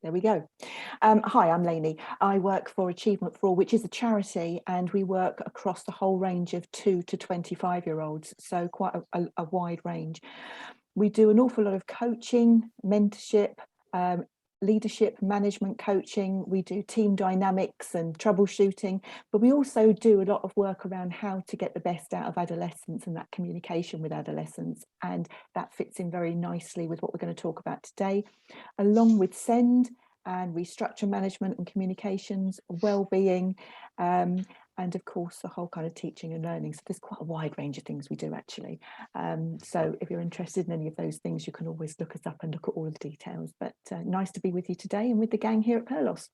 There we go. Hi, I'm Lainy. I work for Achievement for All, which is a charity, and we work across the whole range of 2 to 25-year-olds, so quite a wide range. We do an awful lot of coaching, mentorship, leadership, management coaching. We do team dynamics and troubleshooting, but we also do a lot of work around how to get the best out of adolescents and that communication with adolescents. And that fits in very nicely with what we're going to talk about today, along with SEND and restructure management and communications, well-being, and of course the whole kind of teaching and learning. So there's quite a wide range of things we do actually. So if you're interested in any of those things, you can always look us up and look at all of the details. But nice to be with you today and with the gang here at Purlos.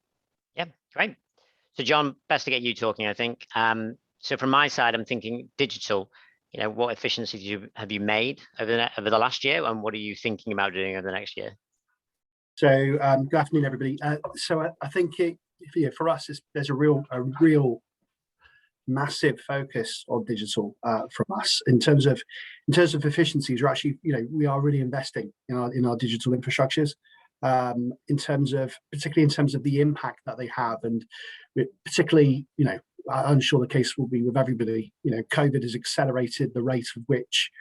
Yeah, great. So John, best to get you talking, I think. So from my side, I'm thinking digital. You know, what efficiencies have you made over the last year, and what are you thinking about doing over the next year? So good afternoon, everybody. So I think for us, there's a real massive focus on digital from us in terms of efficiencies. We're actually, we are really investing in our digital infrastructures, particularly in terms of the impact that they have, and particularly, I'm sure the case will be with everybody. COVID has accelerated the rate at which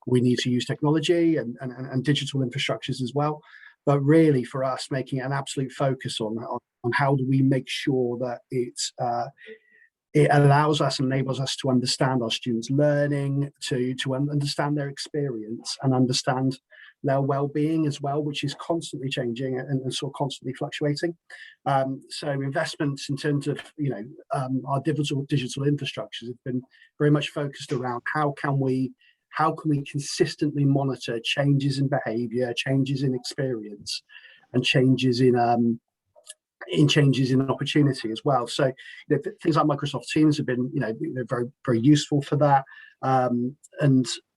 we need to use technology and digital infrastructures as well. But really, for us, making an absolute focus on how do we make sure that it allows us and enables us to understand our students' learning, to understand their experience and understand their well-being as well, which is constantly changing and sort of constantly fluctuating. So investments in terms of our digital infrastructures have been very much focused around how can we consistently monitor changes in behavior, changes in experience, and changes in opportunity as well. So things like Microsoft Teams have been they're very, very useful for that, and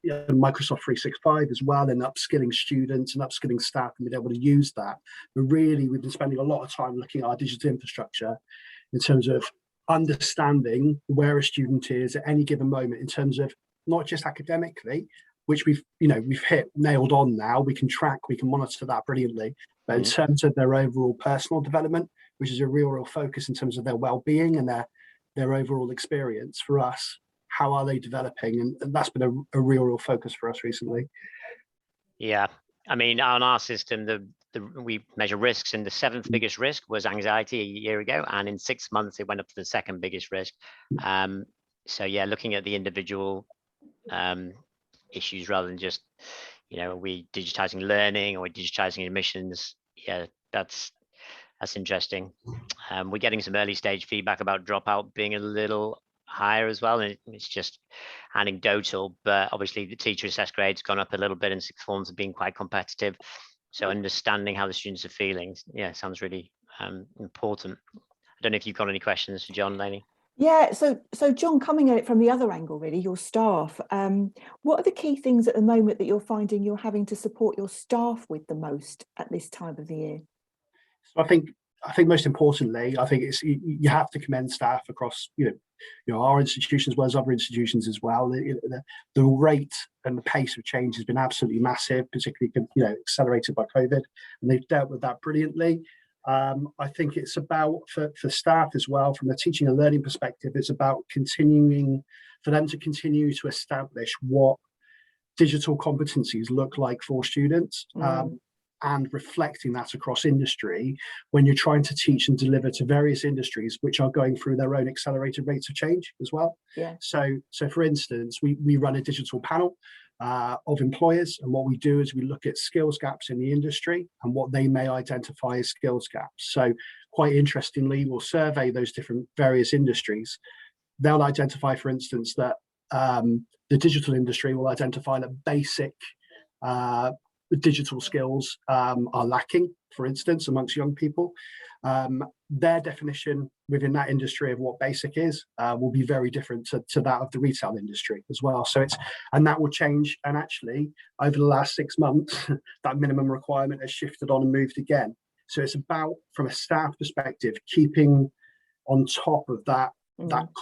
Microsoft 365 as well, and upskilling students and upskilling staff and being able to use that. But really, we've been spending a lot of time looking at our digital infrastructure in terms of understanding where a student is at any given moment, in terms of not just academically, which we've nailed on now. We can track, we can monitor that brilliantly, but in terms of their overall personal development, which is a real focus in terms of their well-being and their overall experience for us. How are they developing? And that's been a real focus for us recently. Yeah, I mean, on our system, we measure risks, and the 7th biggest risk was anxiety a year ago, and in 6 months it went up to the 2nd biggest risk. So yeah, looking at the individual issues rather than just are we digitizing learning or digitizing admissions. Yeah, that's interesting. We're getting some early stage feedback about dropout being a little higher as well, and it's just anecdotal, but obviously the teacher assessed grades gone up a little bit, and sixth forms have been quite competitive, so understanding how the students are feeling, sounds really important. I don't know if you've got any questions for John, Lainy. Yeah, so John, coming at it from the other angle, really, your staff, what are the key things at the moment that you're finding you're having to support your staff with the most at this time of the year? So I think most importantly, I think it's you have to commend staff across our institutions as well as other institutions as well. The rate and the pace of change has been absolutely massive, particularly accelerated by COVID, and they've dealt with that brilliantly. I think it's about for staff as well, from a teaching and learning perspective, it's about for them to continue to establish what digital competencies look like for students. And reflecting that across industry when you're trying to teach and deliver to various industries which are going through their own accelerated rates of change as well. Yeah. So for instance, we run a digital panel of employers, and what we do is we look at skills gaps in the industry and what they may identify as skills gaps. So quite interestingly, we'll survey those different various industries. They'll identify, for instance, that the digital industry will identify that basic digital skills are lacking, for instance, amongst young people. Their definition within that industry of what basic is will be very different to that of the retail industry as well. So and that will change. And actually, over the last 6 months, that minimum requirement has shifted on and moved again. So it's about, from a staff perspective, keeping on top of that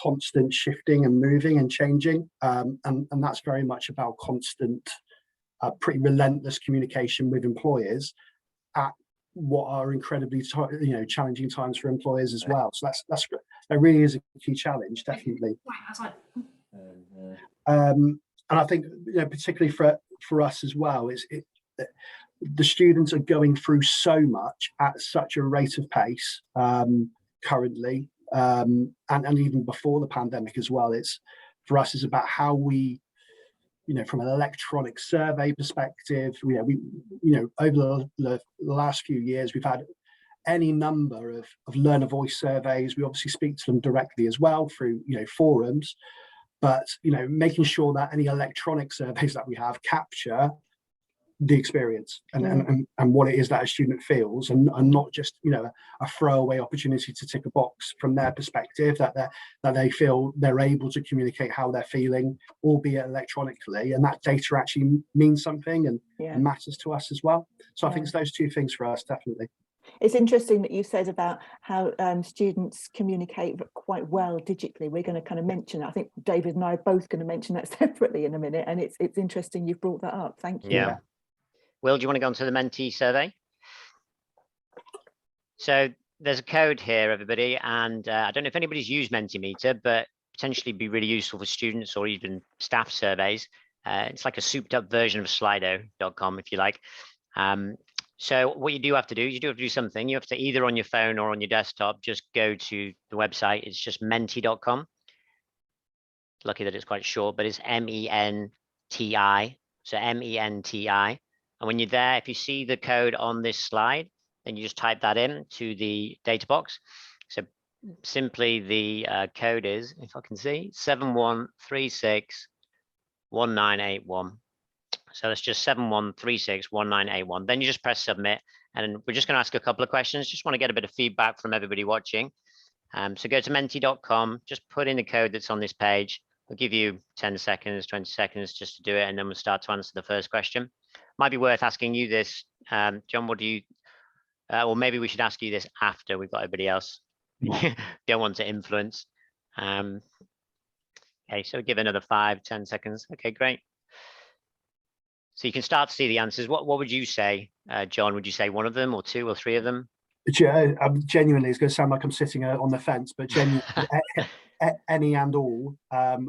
constant shifting and moving and changing. And that's very much about constant, pretty relentless communication with employers at what are incredibly challenging times for employers as well. So that really is a key challenge, definitely. And I think, particularly for us as well, the students are going through so much at such a rate of pace currently, and even before the pandemic as well. For us, it's about how we, from an electronic survey perspective, we over the last few years, we've had any number of learner voice surveys. We obviously speak to them directly as well through, forums, but, making sure that any electronic surveys that we have capture the experience and what it is that a student feels, and not just a throwaway opportunity to tick a box from their perspective, that they feel they're able to communicate how they're feeling, albeit electronically, and that data actually means something and matters to us as well. So I think it's those two things for us, definitely. It's interesting that you said about how students communicate quite well digitally. We're going to kind of mention that. I think David and I are both going to mention that separately in a minute, and it's interesting you've brought that up. Thank you. Yeah. Will, do you want to go on to the mentee survey? So there's a code here, everybody, and I don't know if anybody's used Mentimeter, but potentially be really useful for students or even staff surveys. It's like a souped up version of slido.com, if you like. So what you do have to do is you do have to do something. You have to, either on your phone or on your desktop, just go to the website. It's just menti.com. Lucky that it's quite short, but it's MENTI. So MENTI. And when you're there, if you see the code on this slide, then you just type that in to the data box. So simply the code is, if I can see, 71361981. So that's just 71361981. Then you just press submit, and we're just going to ask a couple of questions. Just want to get a bit of feedback from everybody watching. So go to menti.com, just put in the code that's on this page. We'll give you 10 seconds, 20 seconds just to do it, and then we'll start to answer the first question. Might be worth asking you this, John, what do you, or maybe we should ask you this after we've got everybody else. Don't want to influence. Okay, so give another 5-10 seconds. Okay, great. So you can start to see the answers. What would you say, John? Would you say one of them or two or three of them? Genuinely, it's going to sound like I'm sitting on the fence, but genuinely, any and all are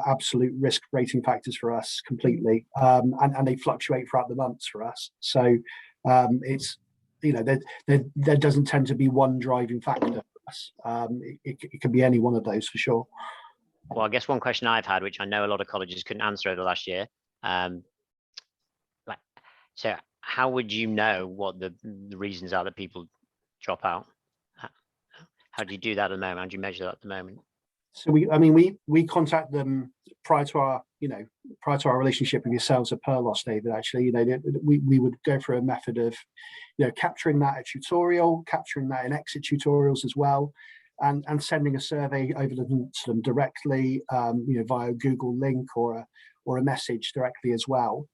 absolute risk rating factors for us completely, and they fluctuate throughout the months for us. So it's, there doesn't tend to be one driving factor for us. It can be any one of those for sure. Well, I guess one question I've had, which I know a lot of colleges couldn't answer over the last year, so how would you know what the reasons are that people drop out? How do you do that at the moment? How do you measure that at the moment? So we contact them prior to our relationship with yourselves at Purlos, David. Actually, we would go through a method of, capturing that at tutorial, capturing that in exit tutorials as well, and sending a survey over to them directly, via a Google link or a message directly as well.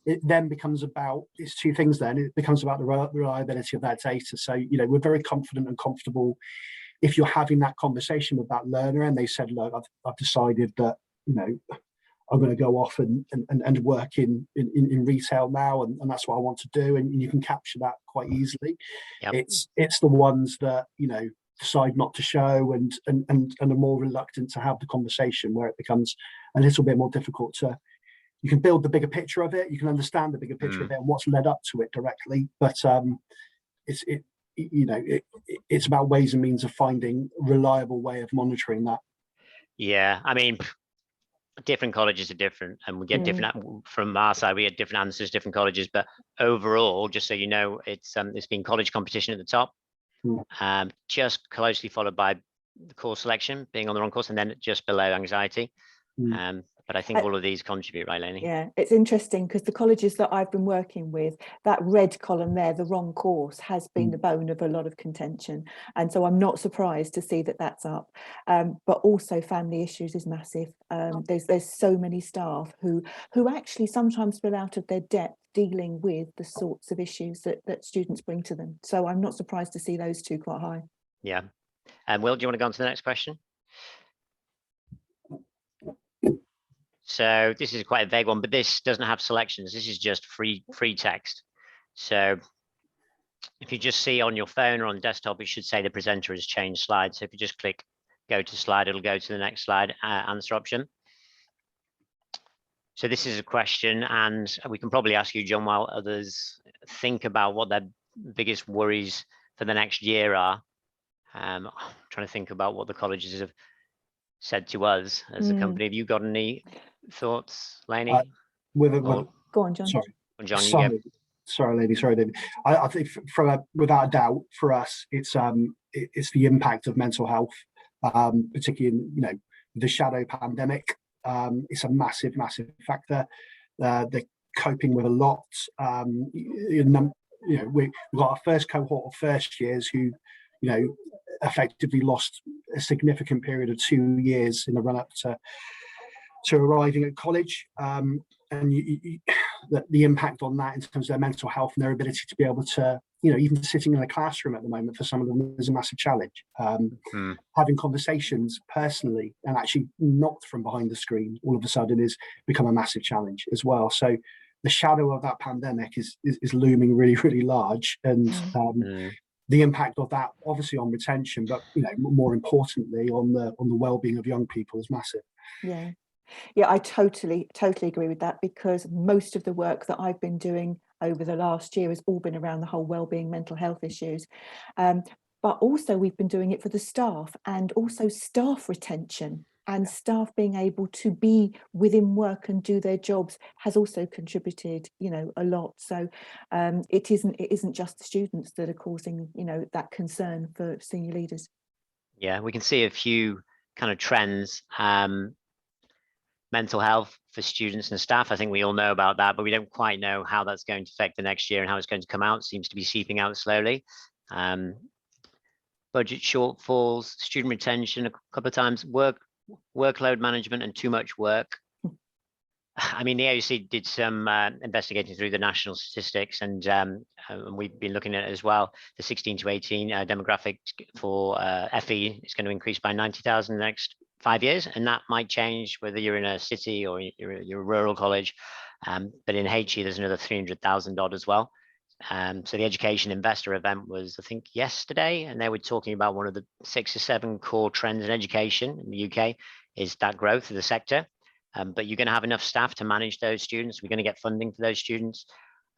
It then becomes about, it's two things then. It becomes about the reliability of that data. So, we're very confident and comfortable if you're having that conversation with that learner and they said, look, I've decided that, I'm going to go off and work in retail now, and that's what I want to do. And you can capture that quite easily. Yep. It's the ones that, decide not to show and are more reluctant to have the conversation, where it becomes a little bit more difficult to, you can build the bigger picture of it, you can understand the bigger picture of it and what's led up to it directly, but it's about ways and means of finding a reliable way of monitoring that. Yeah, I mean, different colleges are different, and we get different, from our side we get different answers, different colleges, but overall, just so you know, it's been college competition at the top, just closely followed by the course selection, being on the wrong course, and then just below anxiety. But I think all of these contribute, right, Lainy? Yeah, it's interesting because the colleges that I've been working with, that red column there, the wrong course, has been the bone of a lot of contention. And so I'm not surprised to see that that's up. But also family issues is massive. There's so many staff who actually sometimes feel out of their depth dealing with the sorts of issues that students bring to them. So I'm not surprised to see those two quite high. Yeah. Will, do you want to go on to the next question? So this is quite a vague one, but this doesn't have selections. This is just free text. So if you just see on your phone or on desktop, it should say the presenter has changed slides. So if you just click go to slide, it'll go to the next slide answer option. So this is a question, and we can probably ask you, John, while others think about what their biggest worries for the next year are. I'm trying to think about what the colleges have said to us as a company. Have you got any thoughts, Lainy? Go on, John. Sorry. John, you go. Sorry, Lainy. Sorry, David. I think, without a doubt, for us, it's the impact of mental health, particularly in the shadow pandemic. It's a massive factor. They're coping with a lot. We've got our first cohort of first years who, effectively lost a significant period of 2 years in the run up to arriving at college. And the impact on that in terms of their mental health and their ability to be able to, even sitting in a classroom at the moment for some of them is a massive challenge. Having conversations personally and actually not from behind the screen all of a sudden is become a massive challenge as well. So the shadow of that pandemic is looming really, really large, and the impact of that obviously on retention, but more importantly on the well-being of young people is massive. Yeah, I totally agree with that, because most of the work that I've been doing over the last year has all been around the whole well-being, mental health issues. But also we've been doing it for the staff, and also staff retention and staff being able to be within work and do their jobs has also contributed, a lot. So it isn't just the students that are causing, that concern for senior leaders. Yeah, we can see a few kind of trends. Mental health for students and staff, I think we all know about that, but we don't quite know how that's going to affect the next year and how it's going to come out. It seems to be seeping out slowly. Budget shortfalls, student retention a couple of times, workload management and too much work. I mean, the AUC did some investigating through the national statistics, and we've been looking at it as well. The 16 to 18 demographic for FE is going to increase by 90,000 in the next 5 years, and that might change whether you're in a city or you're a rural college. But in HE, there's another 300,000 odd as well. So the Education Investor event was, I think, yesterday, and they were talking about one of the 6 or 7 core trends in education in the UK is that growth of the sector. But you're going to have enough staff to manage those students. We're going to get funding for those students.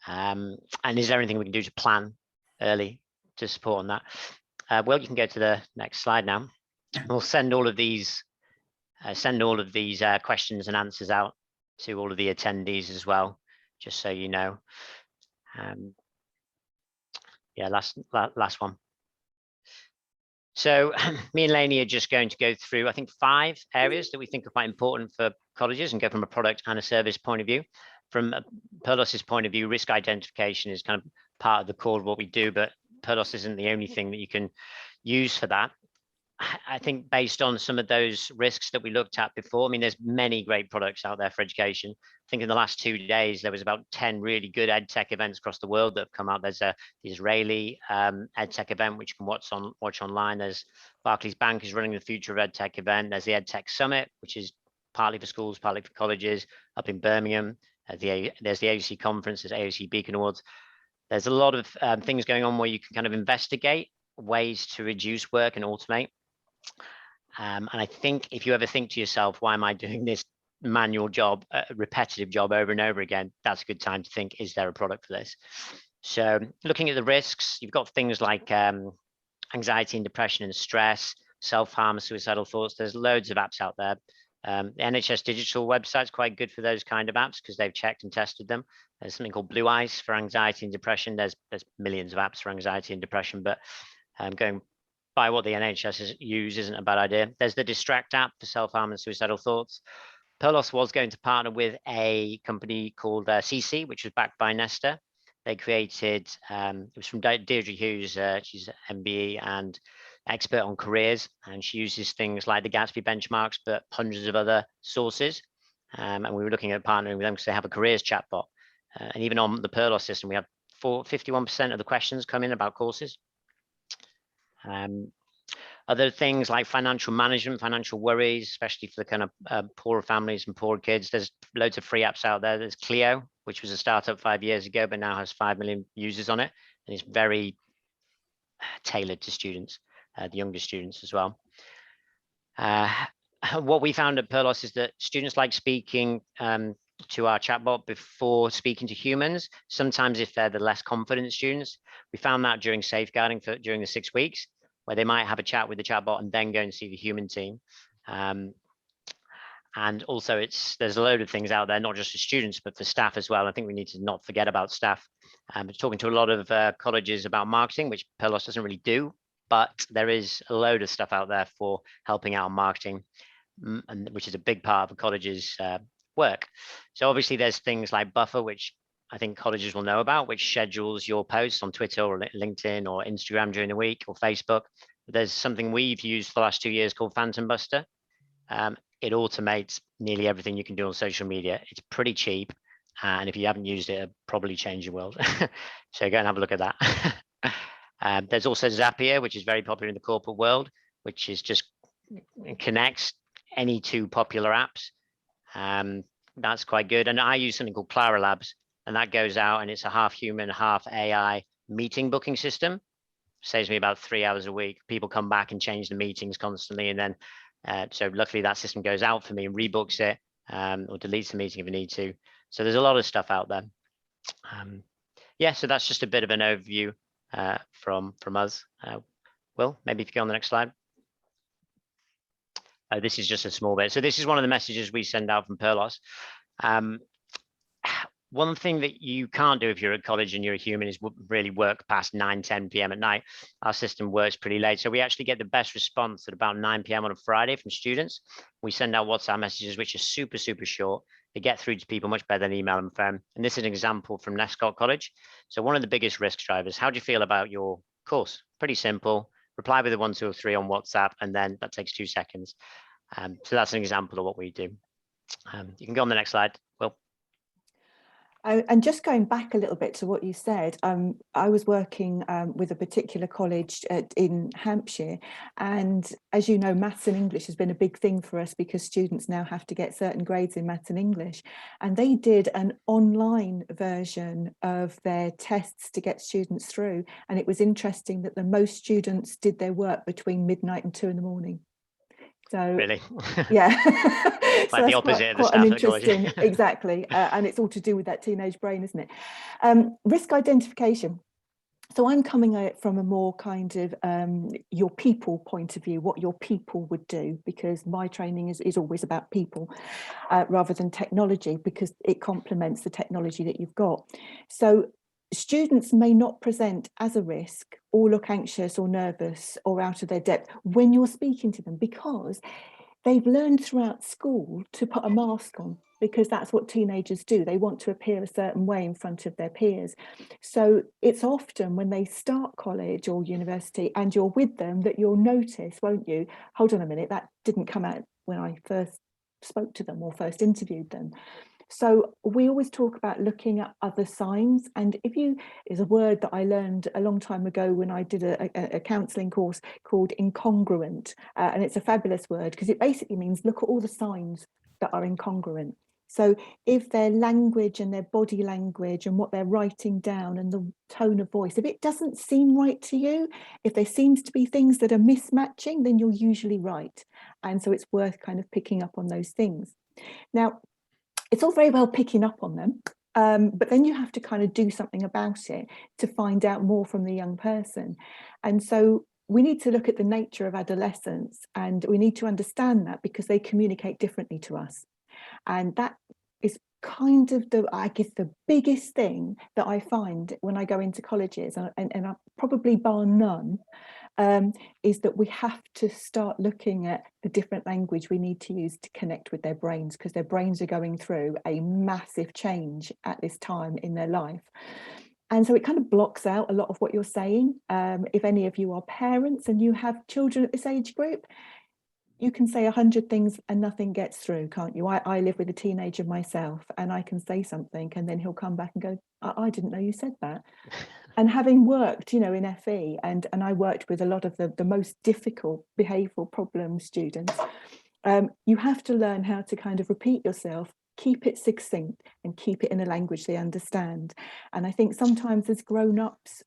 And is there anything we can do to plan early to support on that? Well, you can go to the next slide now. We'll send all of these questions and answers out to all of the attendees as well, just so you know. Yeah, last one. So me and Lainy are just going to go through, I think, 5 areas that we think are quite important for colleges and go from a product and a service point of view. From Purlos's point of view, risk identification is kind of part of the core of what we do, but Purlos isn't the only thing that you can use for that. I think based on some of those risks that we looked at before, I mean, there's many great products out there for education. I think in the last 2 days, there was about 10 really good EdTech events across the world that have come out. There's the Israeli EdTech event, which you can watch online. There's Barclays Bank is running the Future of EdTech event. There's the EdTech Summit, which is partly for schools, partly for colleges up in Birmingham. There's the AUC conference, there's AUC Beacon Awards. There's a lot of things going on where you can kind of investigate ways to reduce work and automate. And I think if you ever think to yourself, why am I doing this manual job, repetitive job over and over again, that's a good time to think, is there a product for this? So looking at the risks, you've got things like anxiety and depression and stress, self-harm, suicidal thoughts. There's loads of apps out there. The NHS digital website's quite good for those kind of apps because they've checked and tested them. There's something called Blue Eyes for anxiety and depression. There's millions of apps for anxiety and depression, but going by what the NHS use isn't a bad idea. There's the Distract app for self-harm and suicidal thoughts. Purlos was going to partner with a company called CC, which was backed by Nesta. They created, it was from Deirdre Hughes, she's an MBE and expert on careers, and she uses things like the Gatsby benchmarks, but hundreds of other sources. And we were looking at partnering with them because they have a careers chatbot. And even on the Purlos system, we have 51% of the questions come in about courses. Other things like financial management, financial worries, especially for the kind of poorer families and poor kids. There's loads of free apps out there. There's Clio, which was a startup 5 years ago, but now has 5 million users on it, and it's very tailored to students, the younger students as well. What we found at Purlos is that students like speaking to our chatbot before speaking to humans. Sometimes if they're the less confident students, we found that during safeguarding during the 6 weeks, where they might have a chat with the chatbot and then go and see the human team. And also there's a load of things out there, not just for students, but for staff as well. I think we need to not forget about staff. Talking to a lot of colleges about marketing, which Purlos doesn't really do, but there is a load of stuff out there for helping out on marketing, which is a big part of a college's work. So obviously there's things like Buffer, which I think colleges will know about, which schedules your posts on Twitter or LinkedIn or Instagram during the week or Facebook. But there's something we've used for the last 2 years called Phantom Buster. It automates nearly everything you can do on social media. It's pretty cheap. And if you haven't used it, it'll probably change your world. So go and have a look at that. There's also Zapier, which is very popular in the corporate world, which is just connects any two popular apps. That's quite good. And I use something called Clara Labs, and that goes out and it's a half human, half AI meeting booking system. Saves me about 3 hours a week. People come back and change the meetings constantly. And then, so luckily that system goes out for me and rebooks it or deletes the meeting if you need to. So there's a lot of stuff out there. Yeah, so that's just a bit of an overview from us. Will, maybe if you go on the next slide. This is just a small bit. So this is one of the messages we send out from Purlos. One thing that you can't do if you're at college and you're a human is really work past 9, 10 p.m. at night. Our system works pretty late. So we actually get the best response at about 9 p.m. on a Friday from students. We send out WhatsApp messages, which are super, super short. They get through to people much better than email and phone. And this is an example from Nescott College. So one of the biggest risk drivers, how do you feel about your course? Pretty simple. Reply with a 1, 2, or 3 on WhatsApp, and then that takes 2 seconds. So that's an example of what we do. You can go on the next slide, Will. And just going back a little bit to what you said, I was working with a particular college in Hampshire, and as you know, maths and English has been a big thing for us because students now have to get certain grades in maths and English, and they did an online version of their tests to get students through, and it was interesting that the most students did their work between midnight and 2 in the morning. So really, yeah, like so the opposite of the quite an staff at college. interesting, exactly, and it's all to do with that teenage brain, isn't it? Risk identification. So I'm coming at it from a more kind of your people point of view, what your people would do, because my training is always about people rather than technology, because it complements the technology that you've got. So students may not present as a risk or look anxious or nervous or out of their depth when you're speaking to them, because they've learned throughout school to put a mask on, because that's what teenagers do. They want to appear a certain way in front of their peers. So it's often when they start college or university and you're with them that you'll notice, won't you? Hold on a minute, that didn't come out when I first spoke to them or first interviewed them. So we always talk about looking at other signs. And if you, is a word that I learned a long time ago when I did a counselling course called incongruent. And it's a fabulous word because it basically means look at all the signs that are incongruent. So if their language and their body language and what they're writing down and the tone of voice, if it doesn't seem right to you, if there seems to be things that are mismatching, then you're usually right. And so it's worth kind of picking up on those things. Now, it's all very well picking up on them, but then you have to kind of do something about it to find out more from the young person. And so we need to look at the nature of adolescence, and we need to understand that because they communicate differently to us. And that is kind of I guess the biggest thing that I find when I go into colleges, and I probably bar none, is that we have to start looking at the different language we need to use to connect with their brains, because their brains are going through a massive change at this time in their life. And so it kind of blocks out a lot of what you're saying. If any of you are parents and you have children at this age group, you can say 100 things and nothing gets through, can't you? I live with a teenager myself, and I can say something and then he'll come back and go, I didn't know you said that. And having worked, you know, in FE, and I worked with a lot of the most difficult behavioural problem students, you have to learn how to kind of repeat yourself keep it succinct and keep it in a language they understand. And I think sometimes as grown-ups,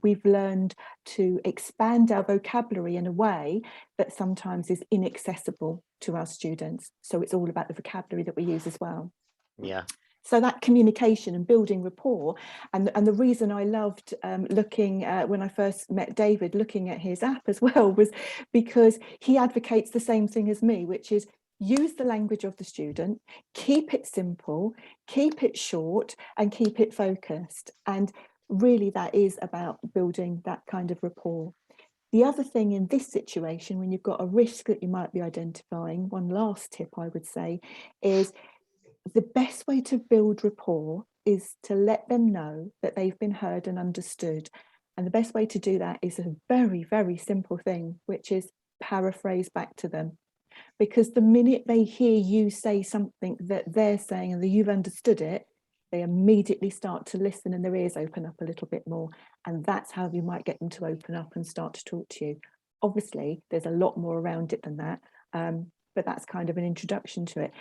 we've learned to expand our vocabulary in a way that sometimes is inaccessible to our students. So it's all about the vocabulary that we use as well. Yeah. So that communication and building rapport, and the reason I loved looking when I first met David, looking at his app as well, was because he advocates the same thing as me, which is use the language of the student, keep it simple, keep it short, and keep it focused. And really that is about building that kind of rapport. The other thing in this situation, when you've got a risk that you might be identifying, one last tip I would say is, the best way to build rapport is to let them know that they've been heard and understood. And the best way to do that is a very, very simple thing, which is paraphrase back to them. Because the minute they hear you say something that they're saying and that you've understood it, they immediately start to listen and their ears open up a little bit more. And that's how you might get them to open up and start to talk to you. Obviously, there's a lot more around it than that, but that's kind of an introduction to it.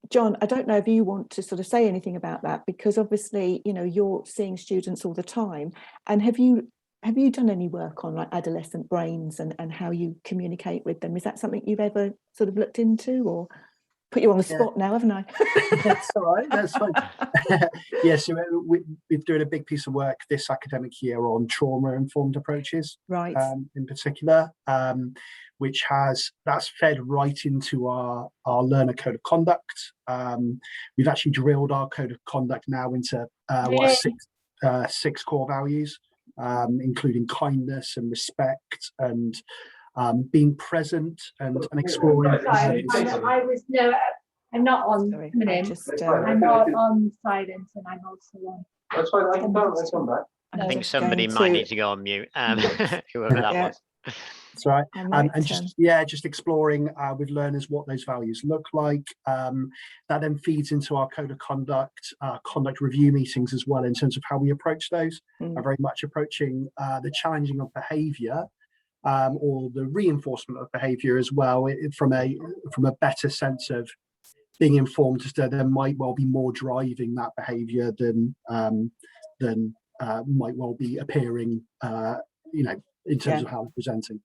John, I don't know if you want to sort of say anything about that, because obviously, you know, you're seeing students all the time. And have you done any work on like adolescent brains and how you communicate with them? Is that something you've ever sort of looked into, or put you on the spot now, haven't I? That's all right. That's fine. Yes, so we're doing a big piece of work this academic year on trauma-informed approaches, Right. In particular, which that's fed right into our learner code of conduct. We've actually drilled our code of conduct now into six core values, including kindness and respect and being present and exploring. I'm not on. Sorry, I'm not on silent, and I'm also on. That's fine. I can come back. I think somebody might need to go on mute. Whoever that was. That's right. And just exploring with learners what those values look like. That then feeds into our code of conduct, conduct review meetings as well, in terms of how we approach those. Are very much approaching the challenging of behaviour, or the reinforcement of behaviour as well, from a better sense of being informed as to there might well be more driving that behaviour than might well be appearing, in terms of how it's presenting.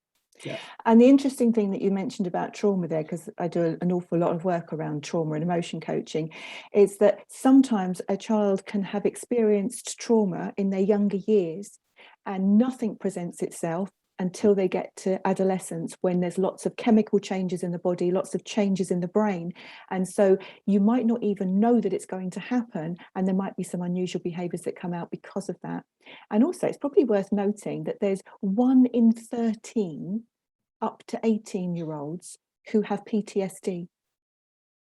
Yeah. And the interesting thing that you mentioned about trauma there, because I do an awful lot of work around trauma and emotion coaching, is that sometimes a child can have experienced trauma in their younger years and nothing presents itself until they get to adolescence, when there's lots of chemical changes in the body, lots of changes in the brain. And so you might not even know that it's going to happen, and there might be some unusual behaviours that come out because of that. And also, it's probably worth noting that there's 1 in 13 up to 18-year-olds who have PTSD,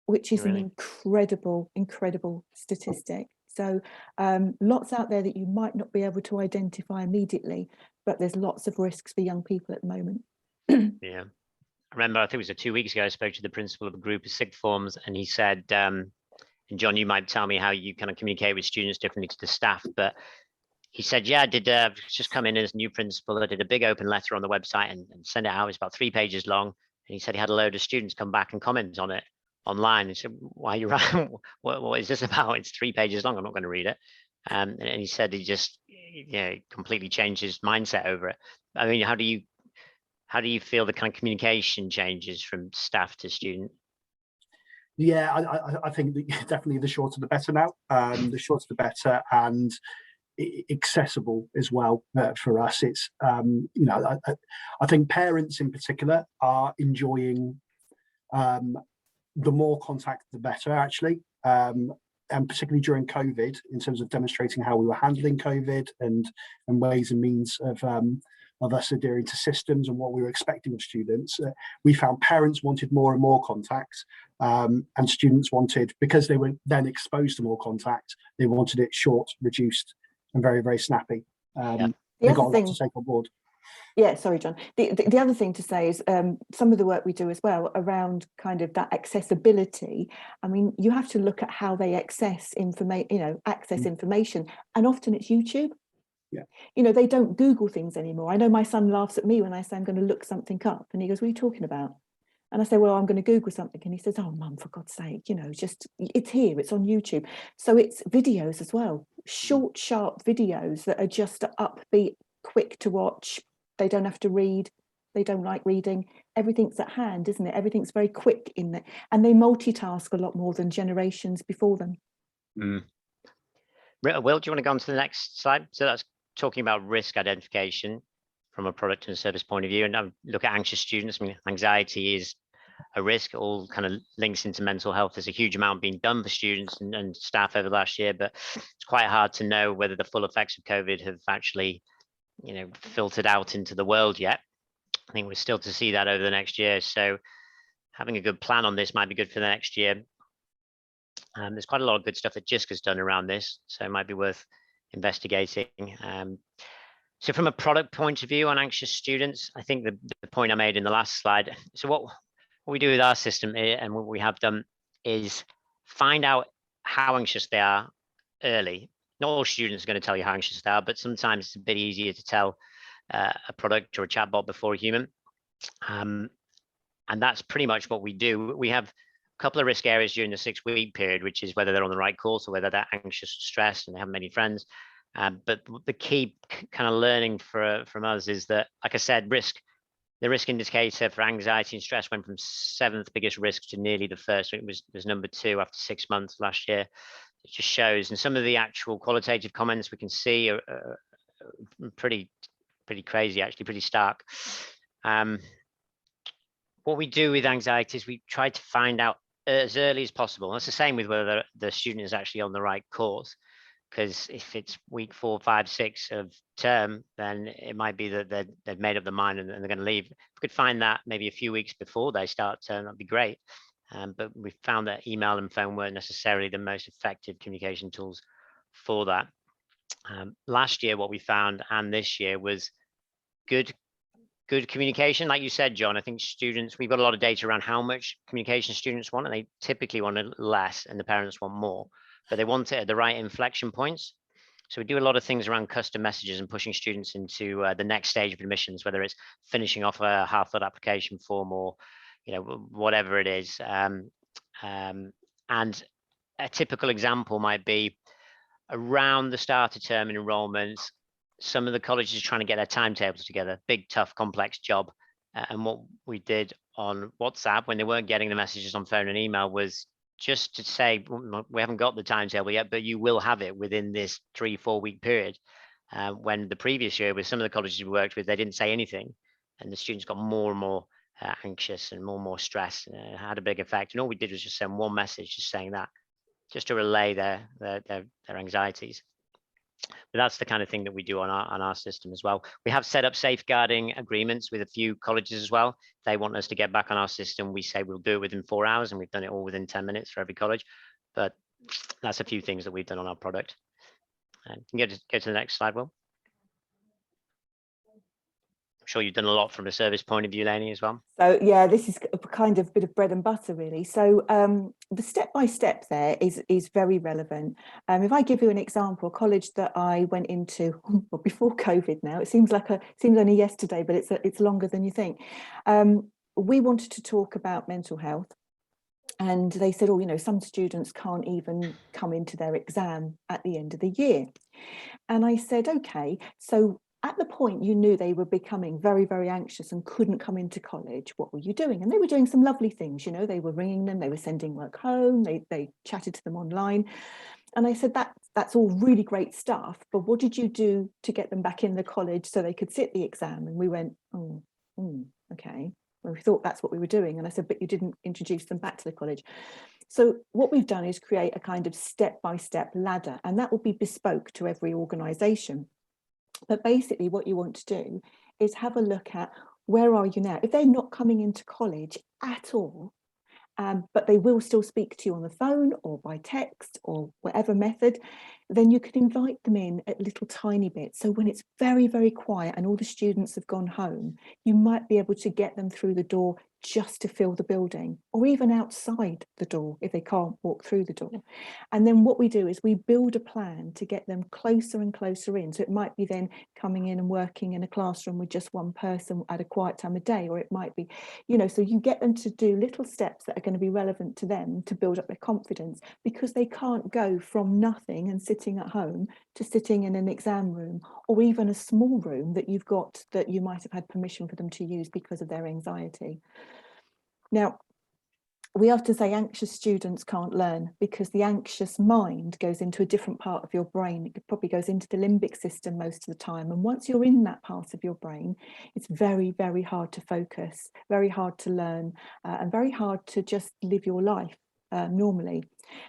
which is an incredible statistic. So lots out there that you might not be able to identify immediately, but there's lots of risks for young people at the moment. Yeah. I remember, I think it was 2 weeks ago, I spoke to the principal of a group of sixth forms, and he said, and John, you might tell me how you kind of communicate with students differently to the staff, but he said, yeah, I did just come in as new principal. I did a big open letter on the website and sent it out. It was about 3 pages long. And he said he had a load of students come back and comment on it online. He said, why are you writing? What is this about? It's 3 pages long. I'm not going to read it. And he said he just completely changed his mindset over it. I mean, how do you feel the kind of communication changes from staff to student? Yeah, I think that definitely the shorter the better now. The shorter the better, and accessible as well for us. It's I think parents in particular are enjoying the more contact the better, actually, and particularly during COVID, in terms of demonstrating how we were handling COVID and ways and means of us adhering to systems and what we were expecting of students. We found parents wanted more and more contact, and students wanted, because they were then exposed to more contact, they wanted it short, reduced, and very, very snappy. They got a lot to take on board. Yeah, sorry, John. The other thing to say is some of the work we do as well around kind of that accessibility. I mean, you have to look at how they access information, information, and often it's YouTube. Yeah. They don't Google things anymore. I know my son laughs at me when I say I'm going to look something up, and he goes, "What are you talking about?" And I say, well, I'm going to Google something. And he says, oh, Mum, for God's sake, you know, just, it's here, it's on YouTube. So it's videos as well, short, sharp videos that are just upbeat, quick to watch. They don't have to read. They don't like reading. Everything's at hand, isn't it? Everything's very quick in there. And they multitask a lot more than generations before them. Mm. Will, do you want to go on to the next slide? So that's talking about risk identification from a product and service point of view. And look at anxious students. I mean, anxiety is a risk. It all kind of links into mental health. There's a huge amount being done for students and staff over the last year, but it's quite hard to know whether the full effects of COVID have actually, you know, filtered out into the world yet. I think we're still to see that over the next year. So having a good plan on this might be good for the next year. There's quite a lot of good stuff that JISC's done around this, so it might be worth investigating. So from a product point of view on anxious students, I think the point I made in the last slide, so what we do with our system here, and what we have done, is find out how anxious they are early. Not all students are going to tell you how anxious they are, but sometimes it's a bit easier to tell a product or a chatbot before a human. And that's pretty much what we do. We have a couple of risk areas during the 6-week period, which is whether they're on the right course or whether they're anxious, stressed, and they have many friends. But the key kind of learning from us is that, like I said, the risk indicator for anxiety and stress went from 7th biggest risk to nearly the first. It was number 2 after 6 months last year. It just shows, and some of the actual qualitative comments we can see are pretty crazy, actually, pretty stark. What we do with anxiety is we try to find out as early as possible. And it's the same with whether the student is actually on the right course, because if it's week 4, 5, 6 of term, then it might be that they've made up their mind and they're going to leave. If we could find that maybe a few weeks before they start term, that'd be great. But we found that email and phone weren't necessarily the most effective communication tools for that. Last year, what we found, and this year, was good communication. Like you said, John, I think students, we've got a lot of data around how much communication students want, and they typically want less and the parents want more, but they want it at the right inflection points. So we do a lot of things around custom messages and pushing students into the next stage of admissions, whether it's finishing off a half-filled application form or, you know, whatever it is. And a typical example might be around the start of term in enrollments. Some of the colleges are trying to get their timetables together, big, tough, complex job. And what we did on WhatsApp when they weren't getting the messages on phone and email was just to say, we haven't got the timetable yet, but you will have it within this 3-4 week period. When the previous year with some of the colleges we worked with, they didn't say anything, and the students got more and more anxious and more stressed, and it had a big effect. And all we did was just send one message just saying that, just to relay their anxieties. But that's the kind of thing that we do on our system as well. We have set up safeguarding agreements with a few colleges as well. If they want us to get back on our system, we say we'll do it within 4 hours, and we've done it all within 10 minutes for every college. But that's a few things that we've done on our product. And you can go to the next slide, Will. I'm sure you've done a lot from a service point of view, Lainy, as well. So yeah, this is a kind of bit of bread and butter, really. So the step-by-step there is very relevant. If I give you an example, a college that I went into well, before COVID now, it seems only yesterday, but it's longer than you think. We wanted to talk about mental health. And they said, oh, you know, some students can't even come into their exam at the end of the year. And I said, okay, so at the point you knew they were becoming very, very anxious and couldn't come into college, what were you doing? And they were doing some lovely things, you know, they were ringing them, they were sending work home, they chatted to them online. And I said, that's all really great stuff, but what did you do to get them back in the college so they could sit the exam? And we went, okay. Well, we thought that's what we were doing. And I said, but you didn't introduce them back to the college. So what we've done is create a kind of step-by-step ladder, and that will be bespoke to every organisation. But basically what you want to do is have a look at where are you now? If they're not coming into college at all, but they will still speak to you on the phone or by text or whatever method, then you can invite them in at little tiny bits. So when it's very, very quiet and all the students have gone home, you might be able to get them through the door just to fill the building, or even outside the door if they can't walk through the door. And then what we do is we build a plan to get them closer and closer in. So it might be then coming in and working in a classroom with just one person at a quiet time of day, or it might be, you know, so you get them to do little steps that are going to be relevant to them to build up their confidence, because they can't go from nothing and sitting at home to sitting in an exam room, or even a small room that you've got that you might have had permission for them to use because of their anxiety. Now, we often say anxious students can't learn because the anxious mind goes into a different part of your brain. It probably goes into the limbic system most of the time. And once you're in that part of your brain, it's very, very hard to focus, very hard to learn, and very hard to just live your life normally.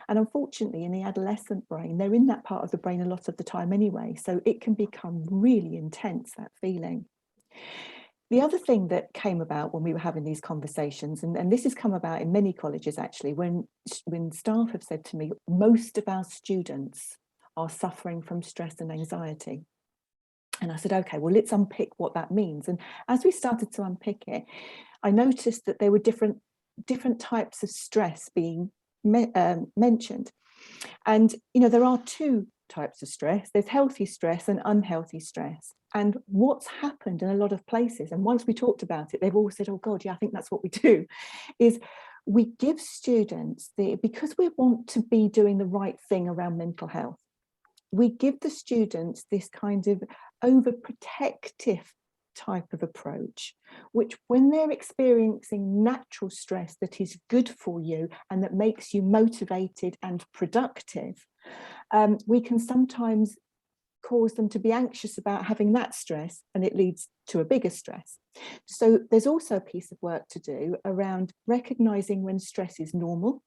And unfortunately, in the adolescent brain, they're in that part of the brain a lot of the time anyway. So it can become really intense, that feeling. The other thing that came about when we were having these conversations, and this has come about in many colleges actually, when staff have said to me, most of our students are suffering from stress and anxiety. And I said, okay, well, let's unpick what that means. And as we started to unpick it, I noticed that there were different types of stress being mentioned. And, you know, there are two types of stress. There's healthy stress and unhealthy stress. And what's happened in a lot of places, and once we talked about it, they've all said, oh God, yeah, I think that's what we do, is we give students, because we want to be doing the right thing around mental health, we give the students this kind of overprotective type of approach, which when they're experiencing natural stress that is good for you and that makes you motivated and productive, we can sometimes cause them to be anxious about having that stress, and it leads to a bigger stress. So there's also a piece of work to do around recognizing when stress is normal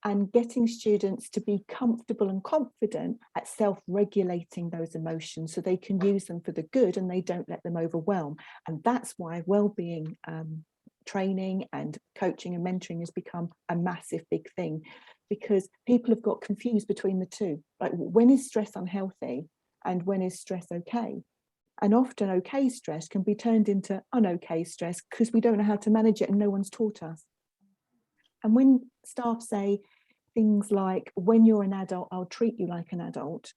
and getting students to be comfortable and confident at self-regulating those emotions so they can use them for the good and they don't let them overwhelm. And that's why well-being training and coaching and mentoring has become a massive big thing, because people have got confused between the two. Like, when is stress unhealthy and when is stress okay? And often okay stress can be turned into unokay stress because we don't know how to manage it and no one's taught us. And when staff say things like, when you're an adult, I'll treat you like an adult,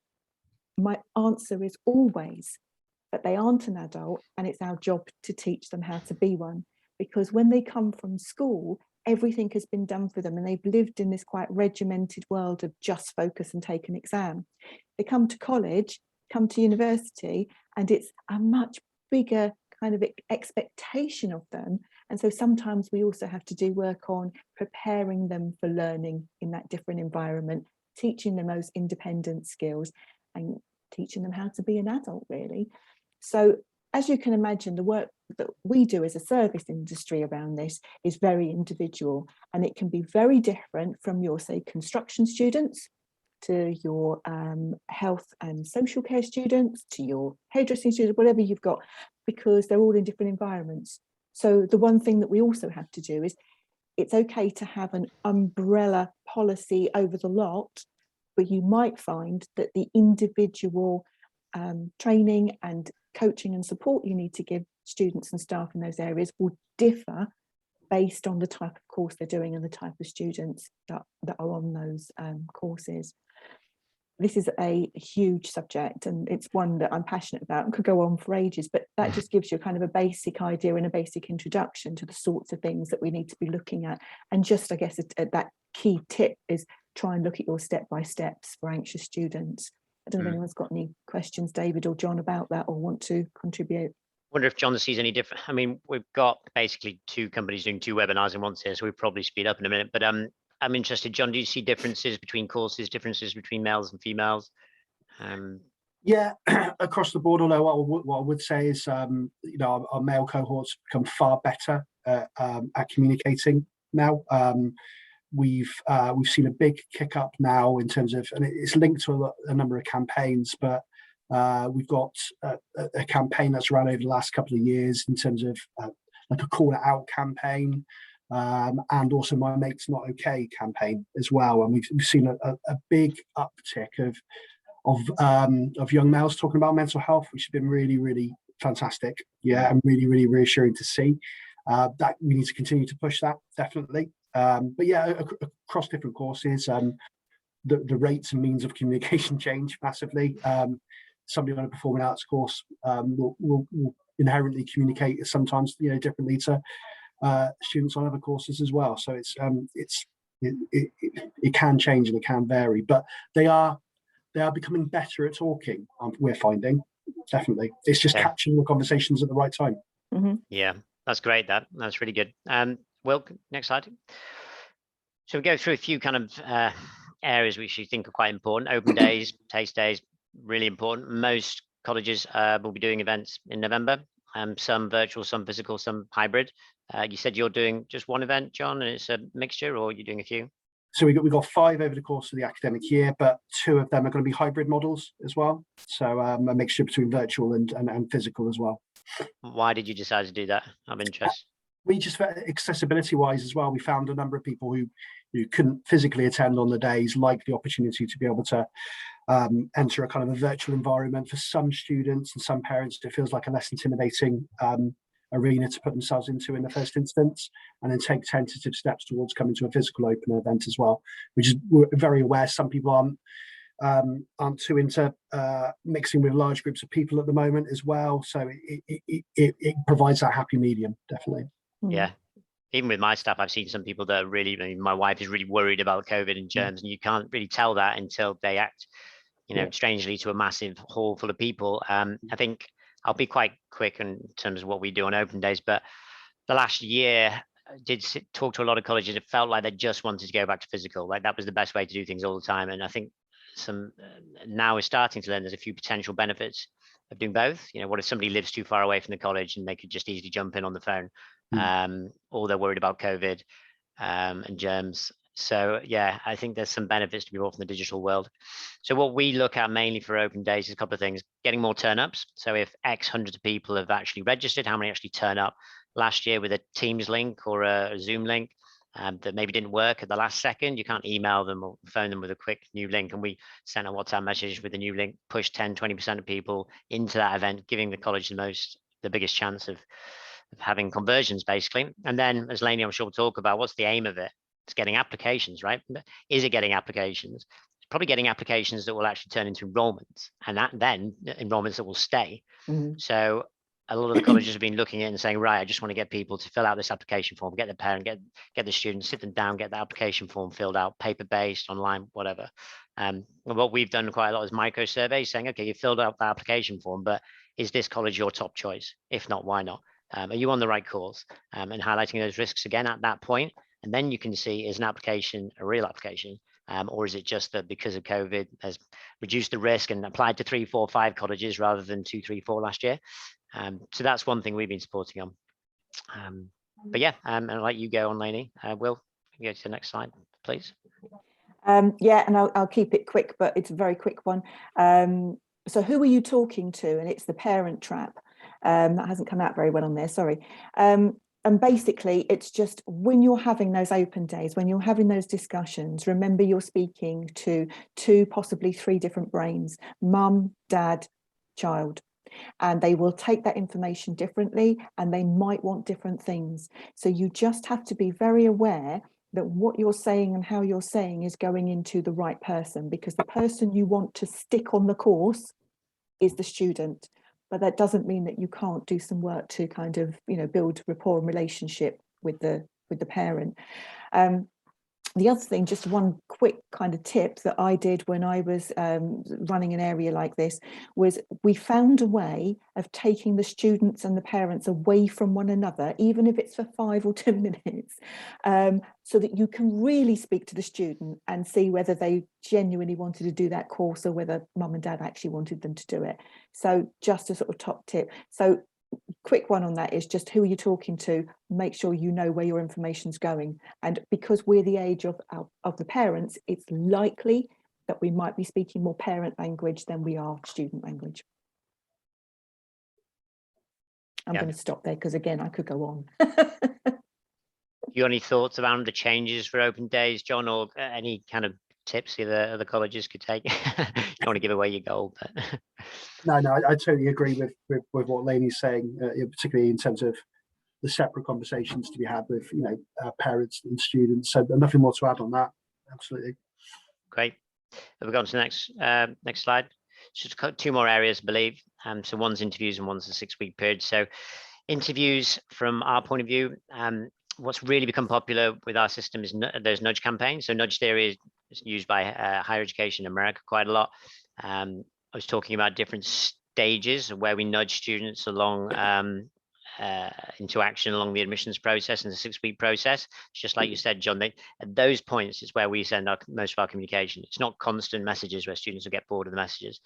my answer is always that they aren't an adult and it's our job to teach them how to be one. Because when they come from school, everything has been done for them and they've lived in this quite regimented world of just focus and take an exam. They come to college, come to university, and it's a much bigger kind of expectation of them. And so sometimes we also have to do work on preparing them for learning in that different environment, teaching them those independent skills and teaching them how to be an adult, really. So as you can imagine, the work that we do as a service industry around this is very individual, and it can be very different from your, say, construction students to your health and social care students, to your hairdressing students, whatever you've got, because they're all in different environments. So the one thing that we also have to do is, it's okay to have an umbrella policy over the lot, but you might find that the individual training and coaching and support you need to give students and staff in those areas will differ based on the type of course they're doing and the type of students that are on those courses. This is a huge subject, and it's one that I'm passionate about and could go on for ages, but that just gives you kind of a basic idea and a basic introduction to the sorts of things that we need to be looking at. And just, I guess, that key tip is try and look at your step-by-steps for anxious students. I don't know if anyone's got any questions, David or John, about that or want to contribute. I wonder if John sees any different. I mean, we've got basically two companies doing two webinars in once here, so we'll probably speed up in a minute. But I'm interested, John, do you see differences between courses, differences between males and females? Yeah, across the board, although what I would say is, you know, our male cohorts become far better at communicating now. We've seen a big kick up now in terms of, and it's linked to a number of campaigns, but we've got a campaign that's run over the last couple of years in terms of like a call it out campaign, and also My Mate's Not Okay campaign as well. And we've seen a big uptick of young males talking about mental health, which has been really, really fantastic. Yeah, and really, really reassuring to see. that we need to continue to push that, definitely. But yeah, across different courses, the rates and means of communication change massively. Somebody on a performing arts course will inherently communicate sometimes, differently to students on other courses as well. So it can change and it can vary, but they are becoming better at talking. We're finding, definitely. It's just capturing the conversations at the right time. Mm-hmm. Yeah, that's great. That's really good. Will, next slide. So we go through a few kind of areas which you think are quite important. Open days, taste days, really important. Most colleges will be doing events in November. Some virtual, some physical, some hybrid. You said you're doing just one event, John, and it's a mixture, or you're doing a few? So we got 5 over the course of the academic year, but 2 of them are going to be hybrid models as well. So a mixture between virtual and physical as well. Why did you decide to do that? I'm interested. We just, accessibility wise as well, we found a number of people who couldn't physically attend on the days, like the opportunity to be able to enter a kind of a virtual environment. For some students and some parents, it feels like a less intimidating arena to put themselves into in the first instance, and then take tentative steps towards coming to a physical open event as well, which is, we're very aware some people aren't too into mixing with large groups of people at the moment as well. So it provides that happy medium, definitely. Yeah. Even with my staff, I've seen some people that are really, my wife is really worried about COVID and germs, and you can't really tell that until they act, strangely to a massive hall full of people. I think I'll be quite quick in terms of what we do on open days, but the last year I did talk to a lot of colleges. It felt like they just wanted to go back to physical. Like that was the best way to do things all the time. And I think now we're starting to learn there's a few potential benefits of doing both. What if somebody lives too far away from the college and they could just easily jump in on the phone, or they're worried about COVID and germs. So yeah, I think there's some benefits to be brought from the digital world. So what we look at mainly for open days is a couple of things: getting more turn-ups. So if X hundreds of people have actually registered, how many actually turn up? Last year with a Teams link or a Zoom link that maybe didn't work at the last second, you can't email them or phone them with a quick new link. And we sent a WhatsApp message with a new link, push 10-20% of people into that event, giving the college the biggest chance of having conversions, basically. And then, as Lainy, I'm sure, will talk about, what's the aim of it? It's getting applications, right? Is it getting applications? It's probably getting applications that will actually turn into enrollments, and then enrollments that will stay. So a lot of the colleges have been looking at it and saying, right, I just want to get people to fill out this application form, get the parent, get the student, sit them down, get the application form filled out, paper-based, online, whatever. What we've done quite a lot is micro surveys saying, okay, you filled out the application form, but is this college your top choice? If not, why not? Are you on the right course? And highlighting those risks again at that point. And then you can see, is an application a real application? Or is it just that because of COVID has reduced the risk and applied to 3, 4, 5 colleges rather than 2, 3, 4 last year? So that's one thing we've been supporting on. But yeah, and I'll let you go on, Lainy. Will, go to the next slide, please. Yeah, and I'll keep it quick, but it's a very quick one. So who are you talking to? And it's the parent trap. That hasn't come out very well on there, sorry. And basically, it's just when you're having those open days, when you're having those discussions, remember you're speaking to 2, possibly 3 different brains: mum, dad, child. And they will take that information differently, and they might want different things. So you just have to be very aware that what you're saying and how you're saying is going into the right person, because the person you want to stick on the course is the student. But that doesn't mean that you can't do some work to kind of, build rapport and relationship with the parent. The other thing, just one quick kind of tip that I did when I was running an area like this, was we found a way of taking the students and the parents away from one another, even if it's for 5 or 10 minutes, so that you can really speak to the student and see whether they genuinely wanted to do that course or whether mum and dad actually wanted them to do it. So just a sort of top tip. So quick one on that is just, who are you talking to? Make sure you know where your information's going. And because we're the age of the parents, it's likely that we might be speaking more parent language than we are student language. I'm going to stop there because, again, I could go on. You got any thoughts around the changes for open days, John, or any kind of tips the other colleges could take? You don't want to give away your gold, but No, I totally agree with what Lainy's saying, particularly in terms of the separate conversations to be had with, you know, parents and students. So nothing more to add on that. Absolutely. Great. We've gone to the next slide. Just got 2 more areas, I believe. So one's interviews and one's a 6-week period. So interviews, from our point of view, what's really become popular with our system is those nudge campaigns. So nudge theory is used by higher education in America quite a lot. I was talking about different stages where we nudge students along into action along the admissions process and the 6-week process. It's just like you said, John, at those points is where we send most of our communication. It's not constant messages where students will get bored of the messages.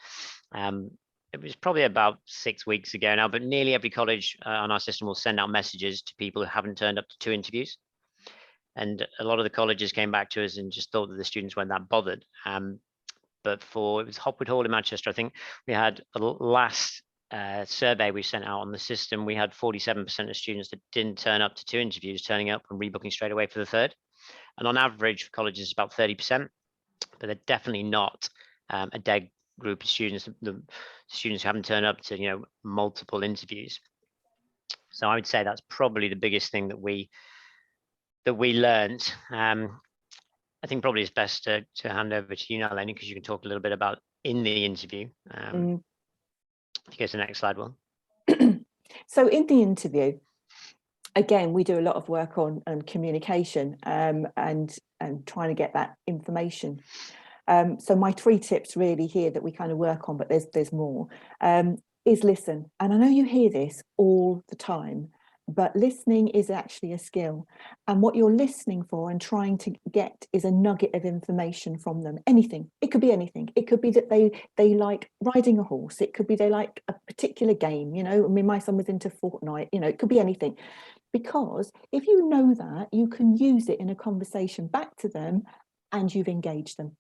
It was probably about 6 weeks ago now, but nearly every college on our system will send out messages to people who haven't turned up to 2 interviews. And a lot of the colleges came back to us and just thought that the students weren't that bothered. But it was Hopwood Hall in Manchester, I think we had the last survey we sent out on the system. We had 47% of students that didn't turn up to 2 interviews, turning up and rebooking straight away for the 3rd. And on average for colleges, it's about 30%, but they're definitely not a dead group of students, the students who haven't turned up to, you know, multiple interviews. So I would say that's probably the biggest thing that we learned. I think probably it's best to hand over to you now, Lainy, because you can talk a little bit about in the interview. If you go to the next slide, Will. So in the interview, again, we do a lot of work on communication and trying to get that information. So my 3 tips really here that we kind of work on, but there's more, is listen. And I know you hear this all the time, but listening is actually a skill. And what you're listening for and trying to get is a nugget of information from them. Anything. It could be anything. It could be that they like riding a horse. It could be they like a particular game. You know, I mean, my son was into Fortnite. You know, it could be anything. Because if you know that, you can use it in a conversation back to them and you've engaged them.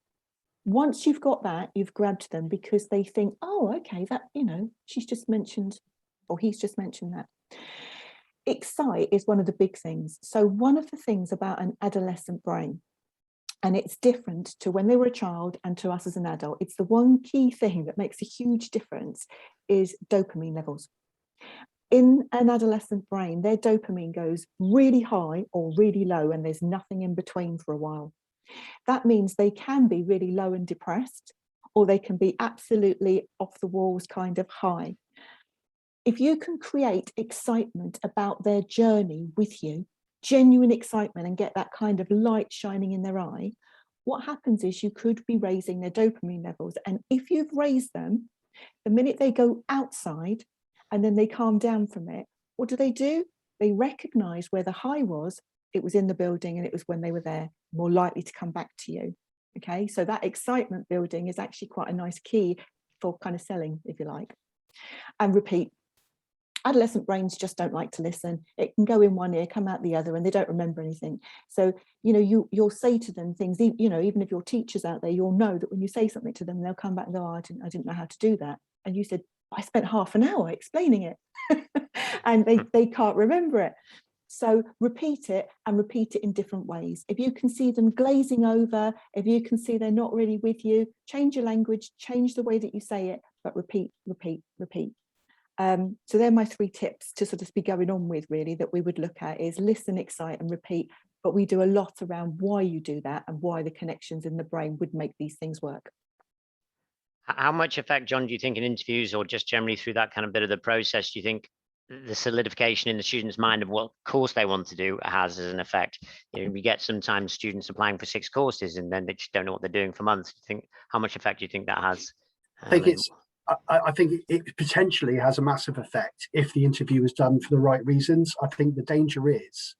Once you've got that, you've grabbed them because they think, oh, okay, that, you know, she's just mentioned, or he's just mentioned that. Excite is one of the big things. So one of the things about an adolescent brain, and it's different to when they were a child and to us as an adult, it's the one key thing that makes a huge difference is dopamine levels. In an adolescent brain, their dopamine goes really high or really low, and there's nothing in between for a while. That means they can be really low and depressed, or they can be absolutely off the walls kind of high. If you can create excitement about their journey with you, genuine excitement, and get that kind of light shining in their eye, what happens is you could be raising their dopamine levels. And if you've raised them, the minute they go outside and then they calm down from it, what do? They recognize where the high was. It was in the building and it was when they were there, more likely to come back to you. Okay, so that excitement building is actually quite a nice key for kind of selling, if you like. And repeat. Adolescent brains just don't like to listen. It can go in one ear, come out the other, and they don't remember anything. So, you know, you'll say to them things, you know, even if your teacher's out there, you'll know that when you say something to them, they'll come back and go, oh, I didn't know how to do that. And you said, I spent half an hour explaining it. And they can't remember it. So repeat it, and repeat it in different ways. If you can see them glazing over, if you can see they're not really with you, change your language, change the way that you say it, but repeat, repeat, repeat. So they're my 3 tips to sort of be going on with, really, that we would look at is listen, excite and repeat. But we do a lot around why you do that and why the connections in the brain would make these things work. How much effect, John, do you think in interviews or just generally through that kind of bit of the process, do you think the solidification in the student's mind of what course they want to do has as an effect? You know, we get sometimes students applying for 6 courses and then they just don't know what they're doing for months. Do you think, how much effect do you think that has? I think it potentially has a massive effect if the interview is done for the right reasons. I think the danger is,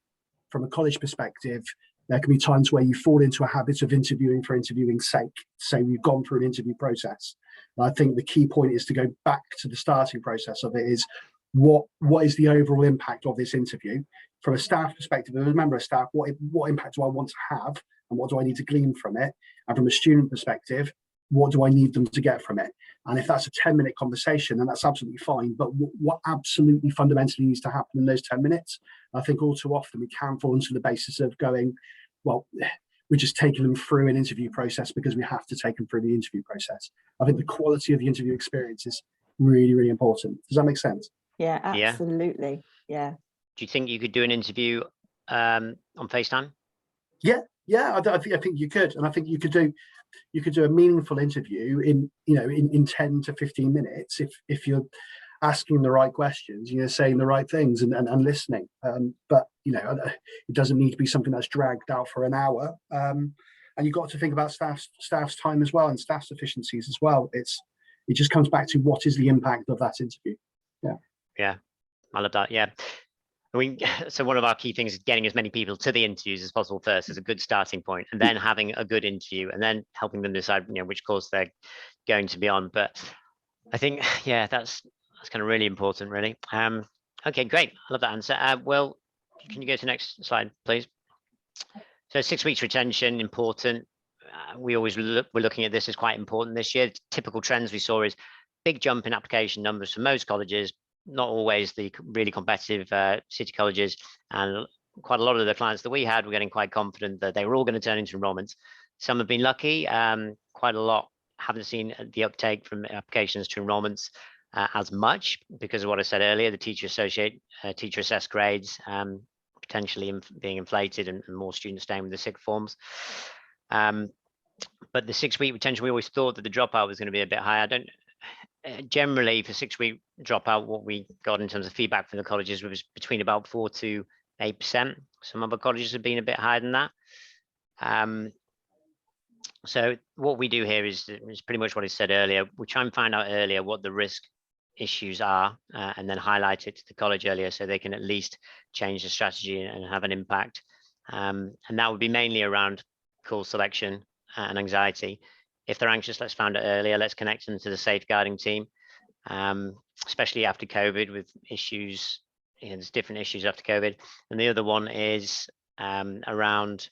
from a college perspective, there can be times where you fall into a habit of interviewing for interviewing's sake. So we've gone through an interview process. And I think the key point is to go back to the starting process of it is what is the overall impact of this interview? From a staff perspective, as a member of staff, what impact do I want to have and what do I need to glean from it? And from a student perspective, what do I need them to get from it? And if that's a 10-minute conversation, then that's absolutely fine. But what absolutely fundamentally needs to happen in those 10 minutes? I think all too often we can fall into the basis of going, well, we're just taking them through an interview process because we have to take them through the interview process. I think the quality of the interview experience is really, really important. Does that make sense? Yeah, absolutely. Yeah. Do you think you could do an interview on FaceTime? Yeah, I think you could, and I think you could do a meaningful interview in 10 to 15 minutes if you're asking the right questions, saying the right things and listening. But it doesn't need to be something that's dragged out for an hour. And you've got to think about staff's time as well, and staff's efficiencies as well. It just comes back to what is the impact of that interview. Yeah, I love that. Yeah. So one of our key things is getting as many people to the interviews as possible first is a good starting point, and then having a good interview, and then helping them decide which course they're going to be on. But I think that's kind of really important, really. Okay, great. I love that answer. Well, can you go to the next slide, please? So 6 weeks retention, important. We're looking at this as quite important this year. Typical trends we saw is big jump in application numbers for most colleges, not always the really competitive city colleges, and quite a lot of the clients that we had were getting quite confident that they were all going to turn into enrollments. Some have been lucky, quite a lot haven't seen the uptake from applications to enrollments as much because of what I said earlier, the teacher assessed grades potentially being inflated and more students staying with the sixth forms. But the 6 week retention, we always thought that the dropout was going to be a bit higher. Generally for 6 week dropout, what we got in terms of feedback from the colleges was between about 4 to 8%. Some other colleges have been a bit higher than that. So what we do here is pretty much what I said earlier. We try and find out earlier what the risk issues are and then highlight it to the college earlier so they can at least change the strategy and have an impact. And that would be mainly around course selection and anxiety. If they're anxious, let's find it earlier. Let's connect them to the safeguarding team, especially after COVID with issues. There's different issues after COVID. And the other one is around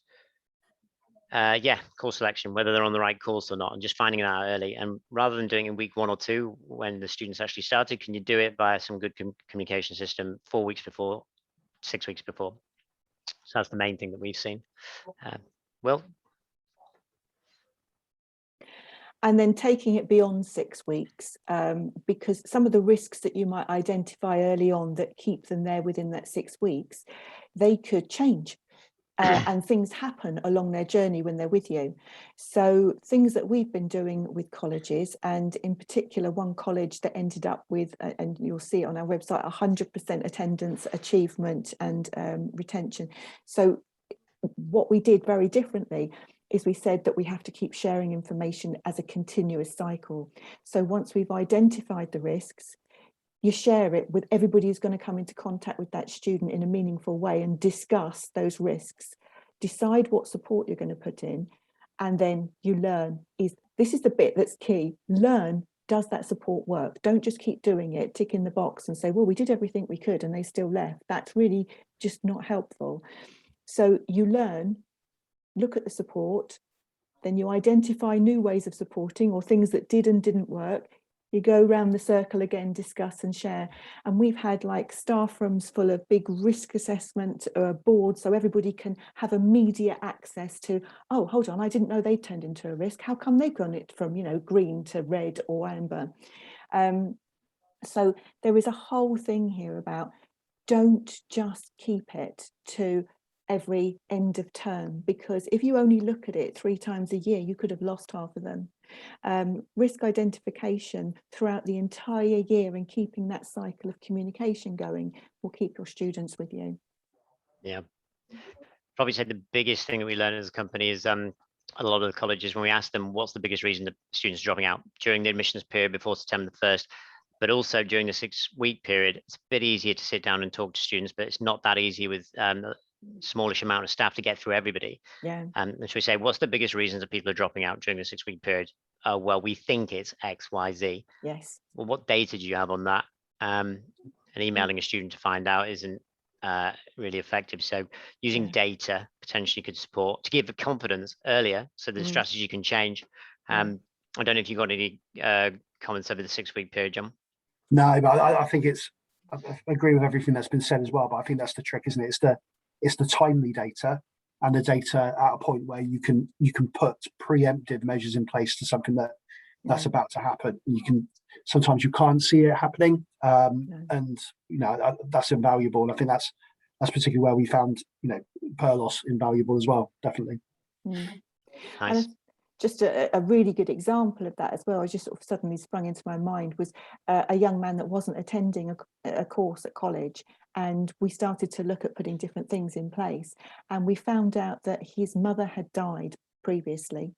course selection, whether they're on the right course or not, and just finding it out early. And rather than doing it in week 1 or 2 when the students actually started, can you do it via some good communication system 4 weeks before, 6 weeks before? So that's the main thing that we've seen. Will? And then taking it beyond 6 weeks, because some of the risks that you might identify early on that keep them there within that 6 weeks, they could change. And things happen along their journey when they're with you. So things that we've been doing with colleges, and in particular one college that ended up with, and you'll see it on our website, 100% attendance, achievement and retention. So what we did very differently is we said that we have to keep sharing information as a continuous cycle. So once we've identified the risks, you share it with everybody who's going to come into contact with that student in a meaningful way and discuss those risks, decide what support you're going to put in, and then you learn. This is the bit that's key. Learn, does that support work? Don't just keep doing it, tick in the box and say, well, we did everything we could and they still left. That's really just not helpful. So you learn, look at the support, then you identify new ways of supporting or things that did and didn't work. You go around the circle again, discuss and share. And we've had like staff rooms full of big risk assessment boards, so everybody can have immediate access to, oh, hold on, I didn't know they turned into a risk. How come they've gone it from, green to red or amber? So there is a whole thing here about don't just keep it to every end of term, because if you only look at it 3 times a year, you could have lost half of them. Risk identification throughout the entire year and keeping that cycle of communication going will keep your students with you. Yeah, probably said the biggest thing that we learned as a company is a lot of the colleges, when we ask them what's the biggest reason that students are dropping out during the admissions period before September the 1st, but also during the 6 week period, it's a bit easier to sit down and talk to students, but it's not that easy with a smallish amount of staff to get through everybody. Yeah. And so we say, what's the biggest reasons that people are dropping out during the 6 week period? Well, we think it's X, Y, Z. Yes. Well, what data do you have on that? And emailing a student to find out isn't really effective. So using data potentially could support to give the confidence earlier so the strategy can change. I don't know if you got any comments over the 6 week period, John. No, but I think I agree with everything that's been said as well, but I think that's the trick, isn't it? It's the timely data and the data at a point where you can put preemptive measures in place to something that's about to happen. Sometimes you can't see it happening, and that's invaluable. And I think that's particularly where we found, you know, Purlos invaluable as well, definitely. Mm. Nice. And just a really good example of that as well, I just sort of suddenly sprung into my mind, was a young man that wasn't attending a course at college, and we started to look at putting different things in place, and we found out that his mother had died previously.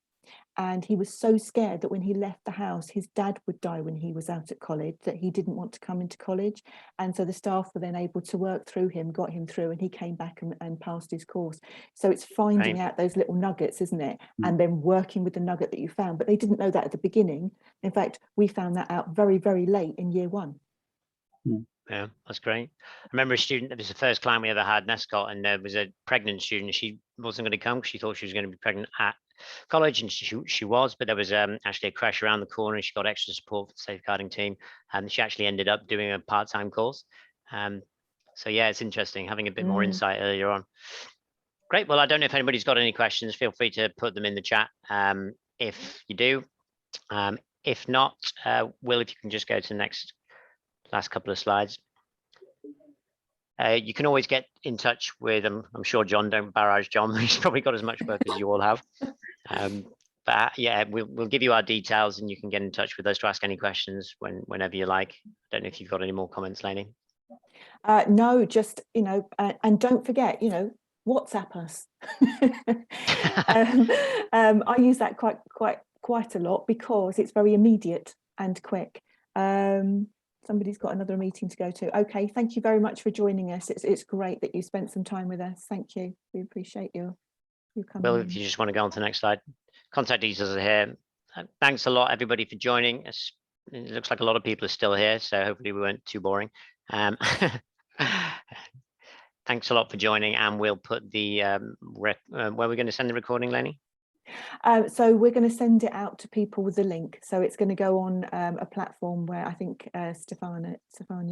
And he was so scared that when he left the house, his dad would die when he was out at college, that he didn't want to come into college. And so the staff were then able to work through him, got him through, and he came back and passed his course. So it's finding out those little nuggets, isn't it? And then working with the nugget that you found. But they didn't know that at the beginning. In fact, we found that out very, very late in year one. Yeah, that's great. I remember a student, that was the first client we ever had, Nescott, and there was a pregnant student. She wasn't going to come because she thought she was going to be pregnant at college, and she was, but there was actually a crash around the corner, and she got extra support for the safeguarding team, and she actually ended up doing a part-time course. So yeah, it's interesting having a bit more insight earlier on. Great. Well, I don't know if anybody's got any questions. Feel free to put them in the chat if you do. If not, Will, if you can just go to the last couple of slides. You can always get in touch with I'm sure John, don't barrage John, he's probably got as much work as you all have. But yeah, we'll give you our details, and you can get in touch with us to ask any questions whenever you like. I don't know if you've got any more comments, Lainy. No, just, you know, and don't forget, you know, WhatsApp us. I use that quite a lot because it's very immediate and quick. Somebody's got another meeting to go to. Okay, thank you very much for joining us. It's great that you spent some time with us. Thank you. We appreciate you coming. Well, if you just want to go on to the next slide, contact details are here. Thanks a lot, everybody, for joining us. It looks like a lot of people are still here, so hopefully we weren't too boring. Thanks a lot for joining, and we'll put the where we're going to send the recording, Lainy. So we're going to send it out to people with the link. So it's going to go on a platform where I think Stefania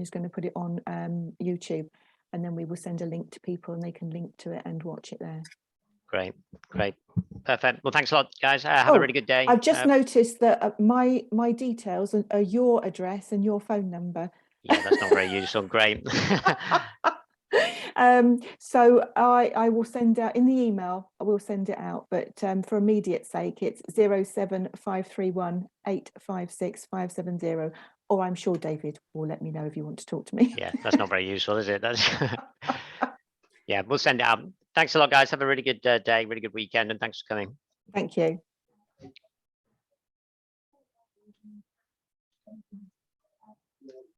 is going to put it on YouTube, and then we will send a link to people, and they can link to it and watch it there. Great, perfect. Well, thanks a lot, guys. Have a really good day. I've just noticed that my details are your address and your phone number. Yeah, that's not very useful. Great. So I will send out in the email. I will send it out, but for immediate sake, it's 07531 856 570. Or I'm sure David will let me know if you want to talk to me. Yeah, that's not very useful, is it? That's yeah, we'll send it out. Thanks a lot, guys. Have a really good day, really good weekend, and thanks for coming. Thank you.